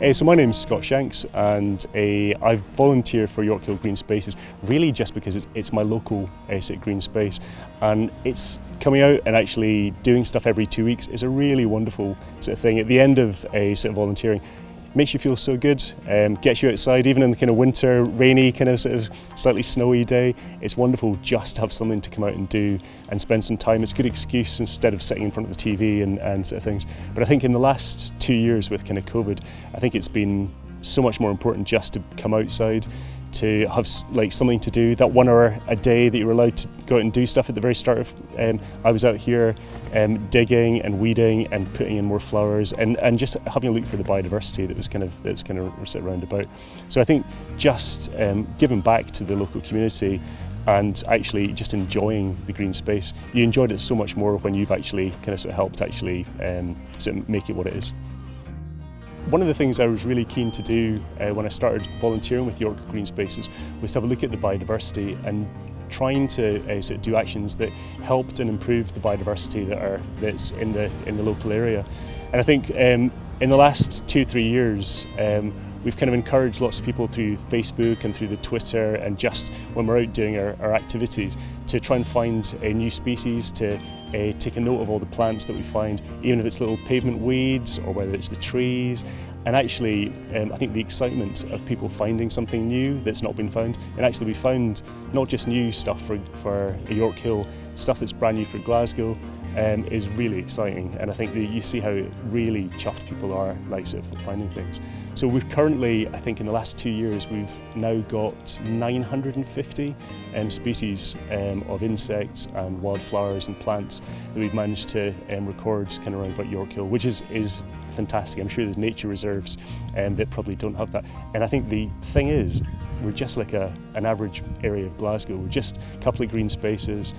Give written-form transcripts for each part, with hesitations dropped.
So my name's Scott Shanks, and I volunteer for Yorkhill Green Spaces really just because it's my local green space, and it's coming out and actually doing stuff every 2 weeks is a really wonderful sort of thing. At the end of a sort of volunteering, makes you feel so good, gets you outside even in the kind of winter, rainy, kind of sort of slightly snowy day. It's wonderful just to have something to come out and do and spend some time. It's a good excuse instead of sitting in front of the TV and sort of things. But I think in the last 2 years with kind of COVID, I think it's been so much more important just to come outside, to have like something to do. That 1 hour a day that you were allowed to go out and do stuff at the very start of, I was out here digging and weeding and putting in more flowers and just having a look for the biodiversity that's kind of sit around about. So I think just giving back to the local community and actually just enjoying the green space. You enjoyed it so much more when you've actually kind of sort of helped actually sort of make it what it is. One of the things I was really keen to do when I started volunteering with Yorkhill Green Spaces was to have a look at the biodiversity and trying to sort of do actions that helped and improved the biodiversity that's in the local area. And I think in the last 2-3 years we've kind of encouraged lots of people through Facebook and through the Twitter and just when we're out doing our activities to try and find new species, to take a note of all the plants that we find, even if it's little pavement weeds or whether it's the trees. And actually, I think the excitement of people finding something new that's not been found, and actually we found not just new stuff for Yorkhill, stuff that's brand new for Glasgow, is really exciting. And I think that you see how really chuffed people are like sort of finding things. So we've currently, I think in the last 2 years, we've now got 950 species of insects and wildflowers and plants that we've managed to record kind of around about Yorkhill, which is fantastic. I'm sure there's nature reserves that probably don't have that. And I think the thing is, we're just like an average area of Glasgow. We're just a couple of green spaces,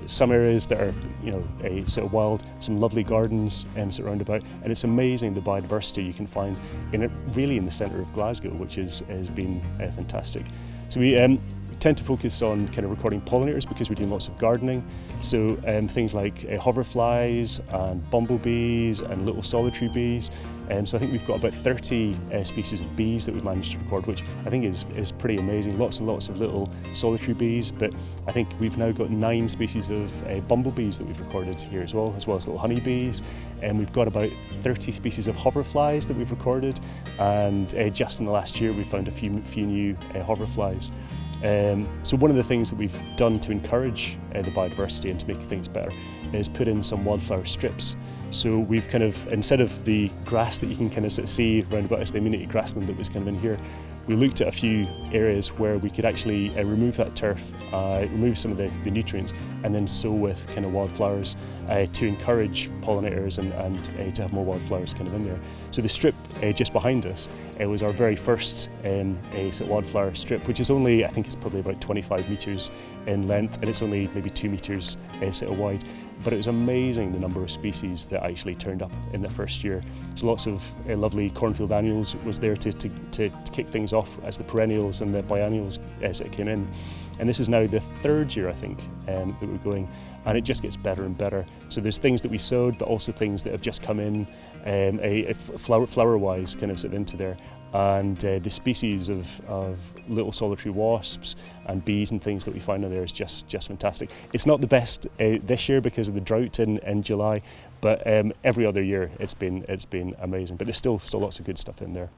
some areas that are, you know, a sort of wild, some lovely gardens sort of round about, and it's amazing the biodiversity you can find really in the centre of Glasgow, which has been fantastic. So we tend to focus on kind of recording pollinators because we're doing lots of gardening. So things like hoverflies and bumblebees and little solitary bees. So I think we've got about 30 species of bees that we've managed to record, which I think is pretty amazing. Lots and lots of little solitary bees, but I think we've now got 9 species of bumblebees that we've recorded here as well as little honeybees. And we've got about 30 species of hoverflies that we've recorded. And just in the last year, we've found a few new hoverflies. So one of the things that we've done to encourage the biodiversity and to make things better is put in some wildflower strips. So we've kind of, instead of the grass that you can kind of sort of see round about us, the amenity grassland that was kind of in here, we looked at a few areas where we could actually remove that turf, remove some of the nutrients, and then sow with kind of wildflowers to encourage pollinators and to have more wildflowers kind of in there. So the strip just behind us was our very first sort of wildflower strip, which is only, I think it's probably about 25 metres in length, and it's only maybe 2 metres sort of wide. But it was amazing the number of species that actually turned up in the first year. So lots of lovely cornfield annuals was there to kick things off as the perennials and the biennials sort of came in. And this is now the 3rd year, I think, that we're going, and it just gets better and better. So there's things that we sowed, but also things that have just come in, flower-wise, kind of sort of into there. And the species of little solitary wasps and bees and things that we find in there is just fantastic. It's not the best this year because of the drought in July, but every other year it's been amazing. But there's still lots of good stuff in there.